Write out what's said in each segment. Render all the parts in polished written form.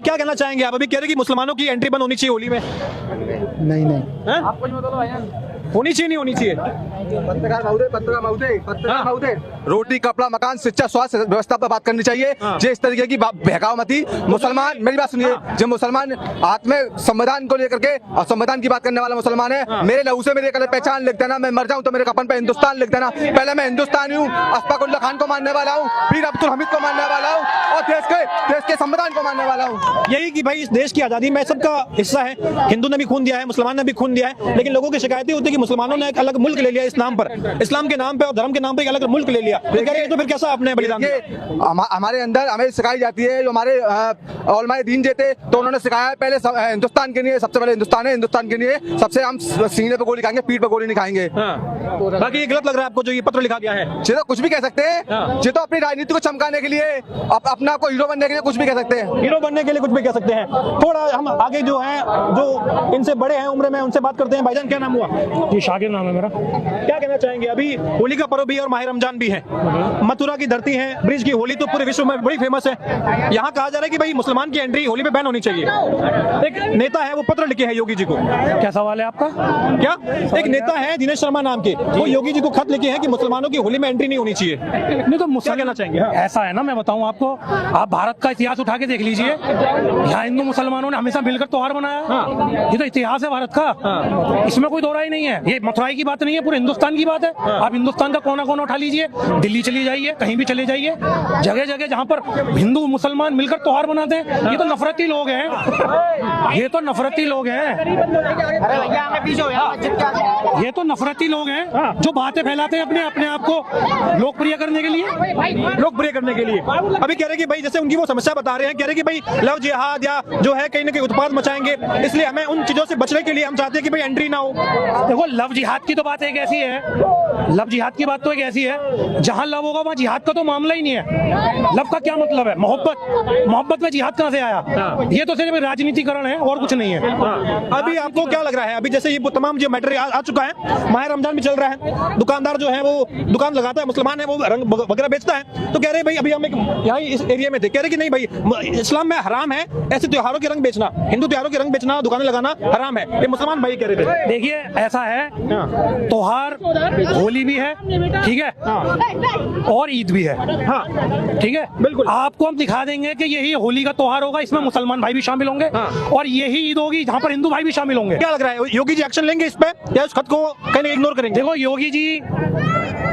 क्या कहना चाहेंगे आप? अभी कह रहे कि मुसलमानों की एंट्री बंद होनी चाहिए होली में। नहीं नहीं आप कुछ बताओ, होनी चाहिए नहीं होनी चाहिए? रोटी कपड़ा मकान शिक्षा स्वास्थ्य व्यवस्था पर बात करनी चाहिए। जो इस तरीके की बहकाव मती मुसलमान, मेरी बात सुनिए, जो मुसलमान हाथ में संविधान को लेकर के और संविधान की बात करने वाला मुसलमान है, मेरे लहू से मेरे कलर पहचान लिख देना, मैं मर जाऊं तो मेरे कफन पे हिंदुस्तान लिख देना। पहले मैं हिंदुस्तानी हूँ, अशफाकुल्लाह खान को मानने वाला हूँ, पीर अब्दुल हमीद को मानने वाला हूँ और देश के संविधान को मानने वाला हूँ। यही कि भाई इस देश की आजादी में सबका हिस्सा है। हिंदू ने भी खून दिया है, मुसलमान ने भी खून दिया है, लेकिन लोगों की शिकायतें होती है कि मुसलमानों ने एक अलग मुल्क ले लिया इस नाम पर, इस्लाम के नाम पे और धर्म के नाम पे एक अलग मुल्क ले लिया। तो फिर कैसा आपने बलिदान दिया? हमारे अंदर हमें सिखाई जाती है, जो हमारे उलमाए दीन जे थे तो उन्होंने सिखाया है पहले हिंदुस्तान के लिए, सबसे पहले हिंदुस्तान है, हिंदुस्तान के लिए सबसे हम सीने पे गोली खाएंगे, पीठ पे गोली नहीं खाएंगे। बाकी ये गलत लग रहा है आपको जो ये पत्र लिखा गया है? ये तो कुछ भी कह सकते हैं, ये तो अपनी राजनीति को चमकाने के लिए, अपना आपको हीरो बनने के लिए कुछ भी कह सकते हैं, हीरो बनने के लिए कुछ भी कह सकते हैं। थोड़ा हम आगे जो है, जो इनसे बड़े हैं उम्र में, उनसे बात करते हैं। भाईजान क्या नाम हुआ? जी शाकिर नाम है मेरा। क्या कहना चाहेंगे? अभी होली का पर्व भी और माह रमजान भी है, मथुरा की धरती है, ब्रिज की होली तो पूरे विश्व में बड़ी फेमस है। यहाँ कहा जा रहा है कि भाई मुसलमान की एंट्री होली में बैन होनी चाहिए। एक नेता है वो पत्र लिखे हैं योगी जी को। क्या सवाल है आपका? क्या एक नेता है दिनेश शर्मा नाम के, वो योगी जी को खत लिखे हैं कि मुसलमानों की होली में एंट्री नहीं होनी चाहिए। नहीं तो क्या कहना चाहेंगे? ऐसा है ना, मैं बताऊं आपको, आप भारत का इतिहास उठा के देख लीजिए, यहाँ हिंदू मुसलमानों ने हमेशा मिलकर त्योहार मनाया। ये तो इतिहास है भारत का, इसमें कोई दो राय नहीं है। ये मथुराई की बात नहीं है, पूरे हिंदुस्तान की बात है। आप हिंदुस्तान का कोना कोना उठा लीजिए, दिल्ली चली जाइए, कहीं भी चले जाइए, जगह जगह जहाँ पर हिंदू मुसलमान मिलकर त्योहार मनाते हैं। ये तो नफरती लोग हैं, ये तो नफरती लोग हैं, ये तो नफरती लोग हैं जो बातें फैलाते हैं अपने आप को लोकप्रिय करने के लिए, लोकप्रिय करने के लिए। अभी कह रहे कि भाई जैसे उनकी वो समस्या बता रहे हैं, कह रहे कि भाई लव जिहाद या जो है कहीं ना कहीं उत्पाद मचाएंगे, इसलिए हमें उन चीजों से बचने के लिए हम चाहते हैं कि भाई एंट्री ना हो। देखो लव जिहाद की तो बात एक ऐसी है, लव जिहाद की बात तो एक ऐसी है, जहां लव होगा वहां जिहाद का तो मामला ही नहीं है। लव का क्या मतलब है? मोहब्बत में जिहाद कहां से आया? ये तो सिर्फ राजनीतिकरण है और कुछ नहीं है। अभी आपको क्या लग रहा है, अभी जैसे ये तमाम जो मैटर आ चुका है, माह रमजान भी चल रहा है, दुकानदार जो है वो दुकान लगाता है, मुसलमान है, वो रंग वगैरह बेचता है, तो कह रहे भाई अभी हम एक यहाँ इस एरिया में थे, कह रहे कि नहीं भाई इस्लाम में हराम है ऐसे त्योहारों के रंग बेचना, हिंदू त्योहारों के रंग बेचना, दुकानें लगाना हराम है, ये मुसलमान भाई कह रहे थे। देखिए ऐसा है, त्योहार होली भी है, ठीक है, और ईद भी है, ठीक है, बिल्कुल। आपको हम दिखा देंगे कि यही होली का त्योहार होगा, इसमें मुसलमान भाई भी शामिल होंगे, और यही ईद होगी जहाँ पर हिंदू भाई भी शामिल होंगे। क्या लग रहा है योगी जी एक्शन लेंगे इस पे या उस खत को कहीं इग्नोर करेंगे? देखो योगी जी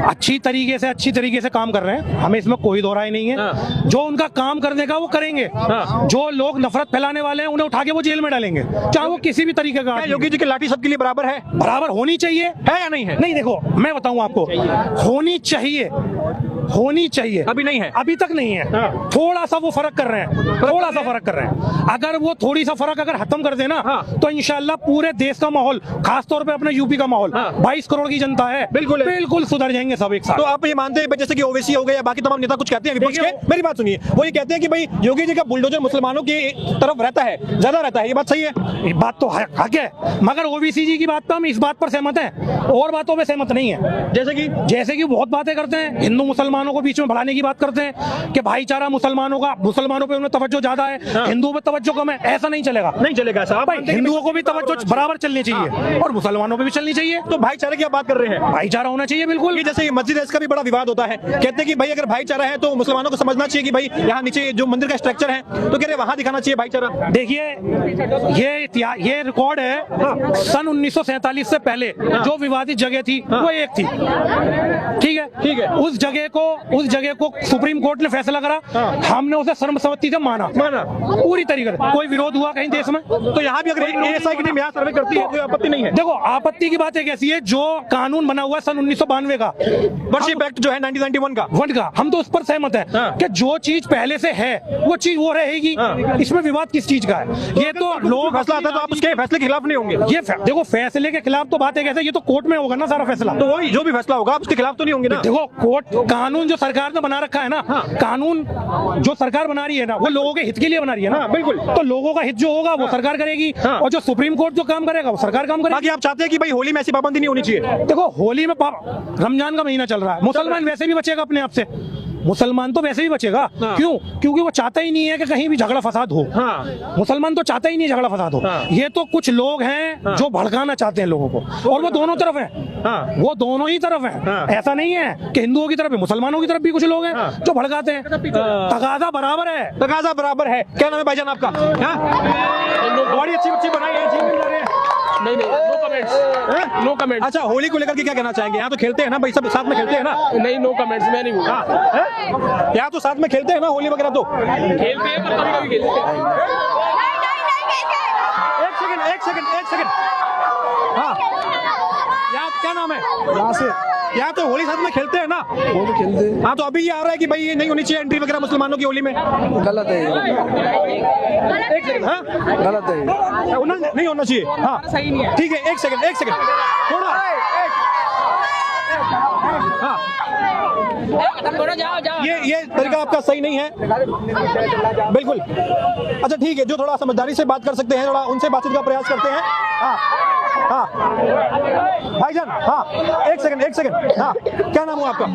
अच्छी तरीके से काम कर रहे हैं, हमें इसमें कोई दो राय नहीं है। जो उनका काम करने का वो करेंगे, जो लोग नफरत फैलाने वाले हैं उन्हें उठा के वो जेल में डालेंगे, चाहे वो किसी भी तरीके का। योगी जी की लाठी सबके लिए बराबर है? बराबर होनी चाहिए, है या नहीं है? नहीं देखो मैं बताऊं आपको, होनी चाहिए, होनी चाहिए, अभी नहीं है, अभी तक नहीं है। थोड़ा सा वो फर्क कर रहे हैं, थोड़ा सा फर्क कर रहे हैं। अगर वो थोड़ी सा फर्क अगर खत्म कर देना तो इंशाल्लाह पूरे देश का माहौल, खासतौर पे अपने यूपी का माहौल, 22 करोड़ की जनता है, बिल्कुल सुधर जाएंगे सब एक साथ। तो आप ये मानते हैं जैसे कि ओवैसी हो गए या बाकी तमाम नेता कुछ कहते हैं विपक्ष के, मेरी बात सुनिए, वो ये कहते हैं कि भाई योगी जी का बुलडोजर मुसलमानों की तरफ रहता है, ज्यादा रहता है, ये बात सही है? ये बात तो है, मगर ओबीसी जी की बात पर हम इस बात पर सहमत हैं, और बातों पे सहमत नहीं है। जैसे कि बहुत बातें करते हैं, हिंदू मुसलमानों को बीच में बढ़ाने की बात करते हैं कि भाईचारा मुसलमानों पे उन्हें तवज्जो ज्यादा है, हिंदुओं पे तवज्जो कम है। ऐसा नहीं चलेगा, नहीं चलेगा साहब। हिंदुओं को भी तवज्जो बराबर चलनी चाहिए और मुसलमानों पे भी चलनी चाहिए। तो भाईचारे की बात कर रहे हैं, भाईचारा होना चाहिए बिल्कुल। जैसे मस्जिद है, इसका भी बड़ा विवाद होता है, कहते हैं कि भाई अगर भाईचारा है तो मुसलमानों को समझना चाहिए कि भाई यहाँ नीचे जो मंदिर का स्ट्रक्चर है, तो कह रहे वहां दिखाना चाहिए भाईचारा। देखिए ये रिकॉर्ड है, सन 1947 से पहले जो विवादित जगह थी वो एक थी, ठीक है, उस जगह को सुप्रीम कोर्ट ने फैसला करा, हमने उसे सर्वसम्मति से माना पूरी तरीके से, कोई विरोध हुआ कहीं देश में? तो यहाँ भी अगर एएसआई की टीम यहाँ सर्वे करती है कोई आपत्ति नहीं है? देखो आपत्ति की बात एक ऐसी है, जो कानून बना हुआ है सन 1992 का, वर्शिप एक्ट जो है 1991 का, हम तो उस पर सहमत है कि जो चीज पहले से है वो चीज वो रहेगी, इसमें विवाद किस चीज का है? ये तो लोग फैसला आता है तो आप उसके फैसले के खिलाफ नहीं होंगे? ये देखो फैसले के खिलाफ तो बात है कैसे, ये तो कोर्ट में होगा ना सारा फैसला, तो वही जो भी फैसला होगा उसके खिलाफ तो नहीं होंगे ना? देखो कोर्ट कानून जो सरकार ने बना रखा है ना, कानून जो सरकार बना रही है ना वो लोगों के हित के लिए बना रही है ना, बिल्कुल। तो लोगों का हित जो होगा वो सरकार करेगी, और जो सुप्रीम कोर्ट जो काम करेगा वो सरकार काम करेगी। बाकी आप चाहते हैं कि भाई होली में ऐसी पाबंदी नहीं होनी चाहिए? देखो होली में रमजान का महीना चल रहा है, मुसलमान वैसे भी बचेगा अपने आप से, मुसलमान तो वैसे ही बचेगा। हाँ। क्यों? क्योंकि वो चाहता ही नहीं है कि कहीं भी झगड़ा फसाद हो। हाँ। मुसलमान तो चाहता ही नहीं झगड़ा फसाद हो। हाँ। ये तो कुछ लोग हैं जो भड़काना चाहते हैं लोगों को, और वो दोनों तरफ है। हाँ। वो दोनों ही तरफ है। हाँ। ऐसा नहीं है कि हिंदुओं की तरफ भी, मुसलमानों की तरफ भी कुछ लोग हैं हाँ। जो भड़काते हैं। तगादा बराबर है। तकाजा बराबर है। क्या नाम है भाईजान आपका? बड़ी अच्छी बच्ची बनाई है, ठीक मिल रहे हैं। नहीं नो कमेंट्स, नो कमेंट्स। अच्छा, होली को लेकर के क्या कहना चाहेंगे? यहाँ तो खेलते हैं ना भाई, सब साथ में खेलते हैं ना? नहीं नो कमेंट्स, मैं नहीं हूँ। हाँ, यहाँ तो साथ में खेलते हैं ना होली वगैरह तो? खेलते हैं पर कभी कभी खेलते हैं। एक सेकंड। हाँ, यहाँ क्या नाम है? यहाँ तो होली साथ में खेलते हैं ना? वो तो खेलते हैं। हाँ, तो अभी ये आ रहा है कि भाई ये नहीं होनी चाहिए एंट्री वगैरह मुसलमानों की होली में। गलत है ये। हाँ? गलत है ये। नहीं होना चाहिए। हाँ, सही नहीं है। ठीक है, एक सेकंड थोड़ा। हाँ, जाओ। ये तरीका आपका सही नहीं है, बिल्कुल। अच्छा ठीक है, जो थोड़ा समझदारी से बात कर सकते हैं, थोड़ा उनसे बातचीत का प्रयास करते हैं। हाँ हाँ भाईजान, हाँ एक सेकंड। हाँ, क्या नाम हुआ आपका?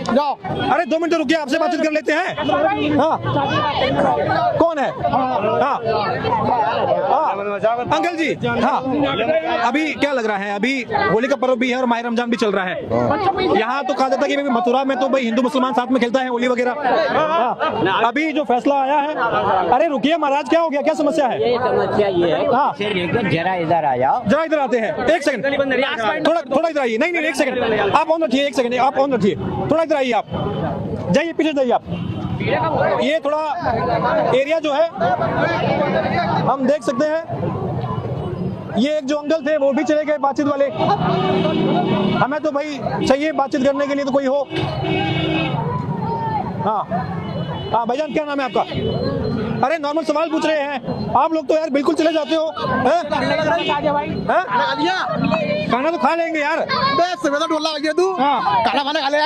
जाओ। अरे 2 मिनट रुकिए, आपसे बातचीत कर लेते हैं। हाँ, कौन है? हाँ, अंकल जी। हाँ, अभी क्या लग रहा है? अभी होली का पर्व भी है और माह रमजान भी चल रहा है। यहाँ तो कहा जाता है कि भाई मथुरा में तो भाई हिंदू मुसलमान साथ में खेलता है होली वगैरह। हाँ, अभी जो फैसला आया है। अरे रुकिए महाराज, क्या हो गया? क्या समस्या है? ये समस्या ये है। हाँ, जरा इधर आ जाओ। जरा इधर आते हैं। एक सेकंड, थोड़ा इधर आइए। नहीं, एक सेकंड, आप ऑन रखिए। एक सेकंड, आप ऑन रखिए। थोड़ा इधर आइए, आप जाइए, पीछे जाइए आप। ये थोड़ा एरिया जो है हम देख सकते हैं। ये एक जो अंकल थे वो भी चले गए बातचीत वाले। हमें तो भाई चाहिए बातचीत करने के लिए तो कोई हो। हाँ भाईजान, क्या नाम है आपका? अरे नॉर्मल सवाल पूछ रहे हैं आप लोग तो यार, बिल्कुल चले जाते हो। खाना तो खा लेंगे यार। तू हाँ, खाना खा ले।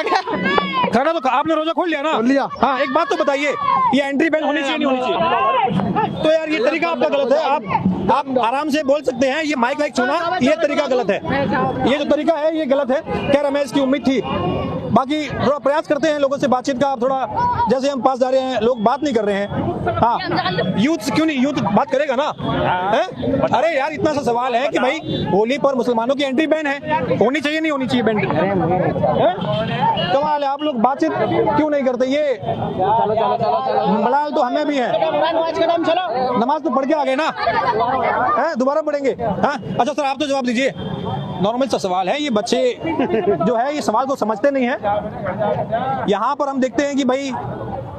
खाना तो आपने रोजा खोल लिया ना? लिया। हाँ, एक बात तो बताइए, ये एंट्री बैन होनी चाहिए नहीं होनी चाहिए? तो यार ये तरीका आपका गलत है। आप आराम से बोल सकते हैं, ये माइक वाइक छूना, ये तरीका गलत है। ये जो तरीका है ये गलत है। खैर हमें इसकी उम्मीद थी। बाकी थोड़ा प्रयास करते हैं लोगों से बातचीत का। आप थोड़ा, जैसे हम पास जा रहे हैं, लोग बात नहीं कर रहे हैं। हाँ, यूथ क्यों नहीं? यूथ बात करेगा ना? है? अरे यार, इतना सा सवाल है कि भाई होली पर मुसलमानों की एंट्री बैन है, होनी चाहिए नहीं होनी चाहिए बैन? कमाल है, आप लोग बातचीत क्यों नहीं करते? ये मलाल तो हमें भी है। नमाज तो पढ़ के आ गए ना? दोबारा पढ़ेंगे? हाँ, अच्छा सर, आप तो जवाब दीजिए। नॉर्मल सा सवाल है। ये बच्चे जो है ये सवाल को समझते नहीं है। यहाँ पर हम देखते हैं कि भाई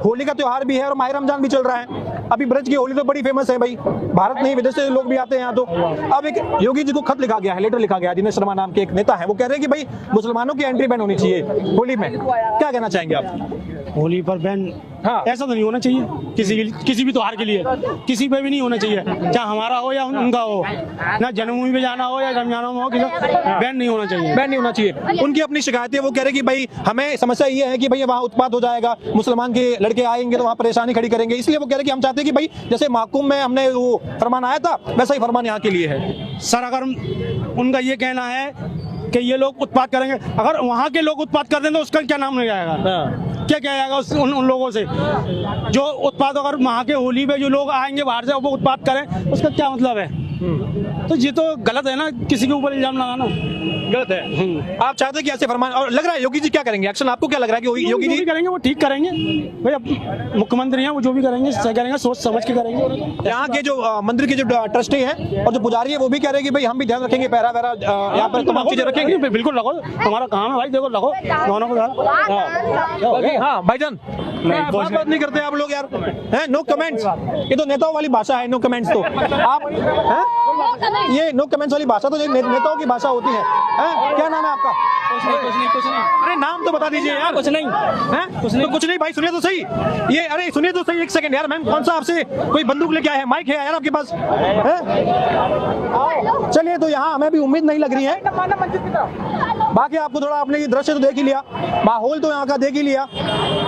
होली का त्योहार भी है और माह रमजान भी चल रहा है। अभी ब्रज की होली तो बड़ी फेमस है भाई, भारत नहीं विदेश से लोग भी आते हैं यहाँ। तो अब एक योगी जी को खत लिखा गया है, लेटर लिखा गया है। दिनेश शर्मा नाम के एक नेता है, वो कह रहे हैं कि भाई मुसलमानों की एंट्री बैन होनी चाहिए होली में। क्या कहना चाहेंगे आप? होली पर बैन? हाँ, ऐसा तो नहीं होना चाहिए किसी भी त्योहार के लिए। किसी पे भी नहीं होना चाहिए, चाहे हमारा हो या उनका हो। ना जन्मभूमि पे जाना हो या रमजान में हो, बैन नहीं होना चाहिए। बैन नहीं होना चाहिए। उनकी अपनी शिकायतें, वो कह रहे कि भाई हमें समस्या ये है कि भाई वहाँ उत्पात हो जाएगा, मुसलमान के लड़के आएंगे तो वहाँ परेशानी खड़ी करेंगे। इसलिए वो कह रहे कि हम चाहते हैं कि भाई जैसे महकुम में हमने वो फरमान आया था, वैसा ही फरमान यहाँ के लिए है। सर, अगर उनका ये कहना है कि ये लोग उत्पात करेंगे, अगर वहाँ के लोग उत्पात कर दें तो उसका क्या नाम नहीं जाएगा? क्या जाएगा उन लोगों से जो उत्पाद? अगर वहाँ के होली पे जो लोग आएंगे बाहर से वो उत्पाद करें, उसका क्या मतलब है? तो ये तो गलत है ना, किसी के ऊपर इल्जाम लगाना गलत है। आप चाहते हैं कि ऐसे फरमान, और लग रहा है योगी जी क्या करेंगे एक्शन? आपको क्या लग रहा है कि योगी जी करेंगे? वो ठीक करेंगे भाई, अब मुख्यमंत्री हैं, वो जो भी करेंगे सही करेंगे, सोच समझ के करेंगे। यहाँ के जो मंदिर के जो ट्रस्टी हैं और जो पुजारी है वो भी कह रहे हैं कि भाई हम भी ध्यान रखेंगे, पहरा वहरा यहाँ पर तमाम चीजें रखेंगे। बिल्कुल लगो, हमारा काम है भाई, देखो लगो दोनों को। हाँ भाईजान, बात नहीं करते आप लोग यार, हैं? नो कमेंट्स, ये तो नेताओं वाली भाषा है। नो कमेंट्स तो आप हैं? ये नो कमेंट्स वाली भाषा तो नेताओं की भाषा होती है। क्या नाम है आपका? कुछ नहीं। अरे नाम तो बता दीजिए यार। कुछ नहीं हैं? तो कुछ नहीं भाई, सुनिए तो सही। ये अरे सुनिए तो सही, एक सेकंड यार। मैम कौन सा आपसे कोई बंदूक लेके आया है? माइक है यार आपके पास? चलिए, तो यहाँ हमें भी उम्मीद नहीं लग रही है। बाकी आपको थोड़ा आपने ये दृश्य तो देख ही लिया, माहौल तो यहाँ का देख ही लिया।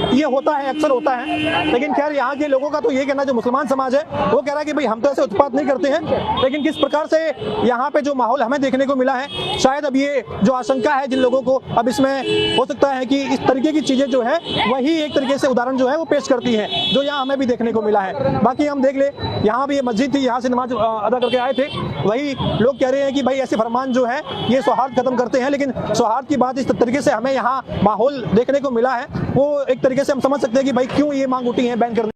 ये होता है, अक्सर होता है। लेकिन खैर यहाँ के लोगों का तो ये कहना, जो मुसलमान समाज है वो कह रहा है कि भाई हम तो ऐसे उत्पात नहीं करते हैं, लेकिन किस प्रकार से यहाँ पे जो माहौल हमें देखने को मिला है, शायद अब ये जो आशंका है जिन लोगों को, अब इसमें हो सकता है कि इस तरीके की चीजें जो है वही एक तरीके से उदाहरण जो है वो पेश करती है, जो यहाँ हमें भी देखने को मिला है। बाकी हम देख ले, यहाँ भी ये मस्जिद थी, यहाँ से नमाज अदा करके आए थे, वही लोग कह रहे हैं कि भाई ऐसे फरमान जो है ये सौहार्द खत्म करते हैं। लेकिन सौहार्द की बात इस तरीके से हमें यहाँ माहौल देखने को मिला है, वो एक तरीके से हम समझ सकते हैं कि भाई क्यों ये मांग उठी है बैन करने।